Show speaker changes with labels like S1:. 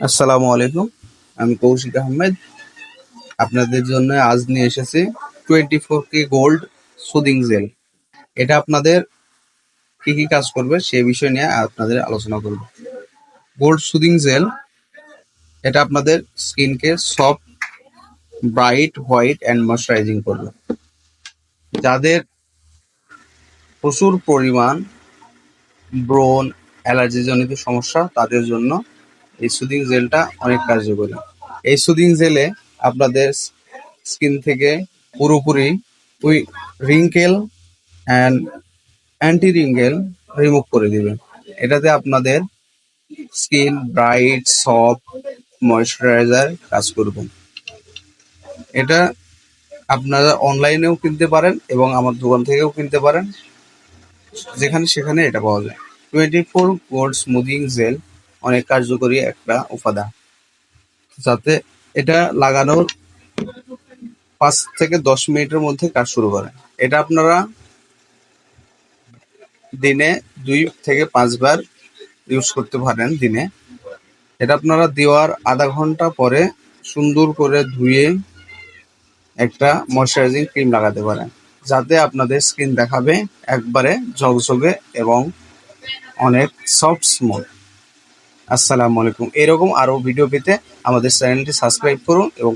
S1: আসসালামু আলাইকুম। আমি কৌশিক আহমেদ। আপনাদের জন্য আজ নিয়ে এসেছি 24K গোল্ড সুদিং জেল। এটা আপনাদের কি কি কাজ করবে সে বিষয় নিয়ে আপনাদের আলোচনা করব। গোল্ড সুদিং জেল এটা আপনাদের স্কিনকে soft, bright, white and moisturising করবে। যাদের প্রচুর পরিমাণ ব্রণ, অ্যালার্জিজনিত সমস্যা তাদের জন্য এই সুদিং জেলটা অনেক কার্যকরী। এই সুদিং জেলে আপনাদের স্কিন থেকে পুরোপুরি ওই wrinkle and anti wrinkle remove করে দিবে। এটাতে আপনাদের স্কিন ব্রাইট, সফট, ময়শ্চারাইজার কাজ করবে। এটা আপনারা অনলাইনেও কিনতে পারেন এবং আমার দোকান থেকেও কিনতে পারেন, যেখানে সেখানে এটা পাওয়া যায়। 24 গোল্ড স্মুদিং জেল অনেক কার্যকরী একটা উপাদান, যাতে এটা লাগানোর 5 থেকে 10 মিনিটের মধ্যে কাজ শুরু করে। এটা আপনারা দিনে 2 থেকে 5 বার ইউজ করতে পারেন দিনে। এটা আপনারা দেওয়ার আধা ঘন্টা পরে সুন্দর করে ধুয়ে একটা ময়শ্চারাইজিং ক্রিম লাগাতে পারেন, যাতে আপনাদের স্কিন দেখাবে একবারে ঝকঝকে এবং অনেক সফট স্মুথ। আসসালামু আলাইকুম। এরকম আরও ভিডিও পেতে আমাদের চ্যানেলটি সাবস্ক্রাইব করুন এবং